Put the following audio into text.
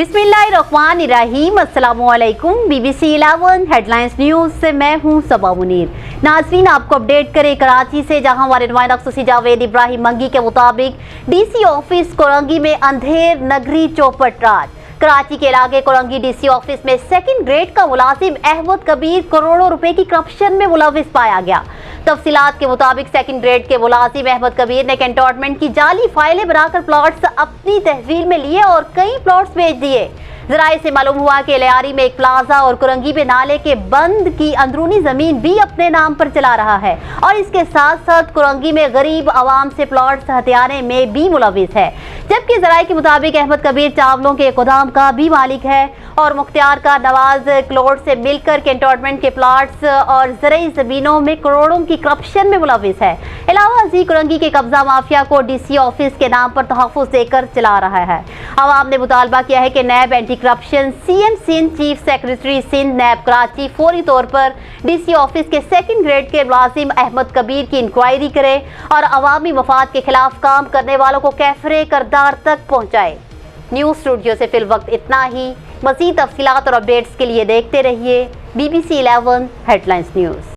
बिस्मिल्लाहिर्रहमानिर्रहीम। अस्सलाम वालेकुम। BBC 11 हेडलाइंस न्यूज़ से मैं हूं सबा मुनीर। नाज़रीन, आपको अपडेट करें कराची से, जहां हमारे नुमाइंदा खुसूसी जावेद इब्राहिम मंगी के मुताबिक DC ऑफिस कौरंगी में अंधेर नगरी चोपट रात। कराची के इलाके कौरंगी DC ऑफिस में सेकंड ग्रेड का मुलाजिम अहमद कबीर करोड़ों रुपए की करप्शन में मुलविस पाया गया। तफसीलात के मुताबिक सेकंड ग्रेड के मुलाजिम अहमद कबीर ने कैंटोनमेंट की जाली फाइलें बनाकर प्लॉट्स अपनी तहवील में लिए और कई प्लॉट्स बेच दिए। ज़राए से मालूम हुआ कि लियारी में एक प्लाजा और कौरंगी में नाले के बंद की अंदरूनी जमीन भी अपने नाम पर चला रहा है और इसके साथ साथ कौरंगी में गरीब आवाम से प्लॉट्स हथियाने में भी मुलविस है। जबकि ज़राए के मुताबिक अहमद कबीर चावलों के गोदाम का भी मालिक है और मुख्तियार का नवाज क्लोड से मिलकर कैंटोनमेंट के प्लॉट्स और ज़रई ज़मीनों में करोड़ों की करप्शन में मुलविस है। अलावा अजी कौरंगी के कब्जा माफिया को DC ऑफिस के नाम पर तहफ़्फ़ुज़ देकर चला रहा है। आवाम ने मुतालबा किया है कि NAB anti corruption CM Sindh, chief secretary Sindh NAB Karachi फौरी तौर पर DC ऑफिस के सेकंड ग्रेड के मुलाजिम अहमद कबीर की इंक्वायरी करे और अवामी मफाद के खिलाफ काम करने वालों को कैफरे करदार तक पहुँचाए। न्यूज़ स्टूडियो से फिल वक्त इतना ही। मज़ीद तफसीलात और अपडेट्स के लिए देखते रहिए BBC 11 हेडलाइंस न्यूज़।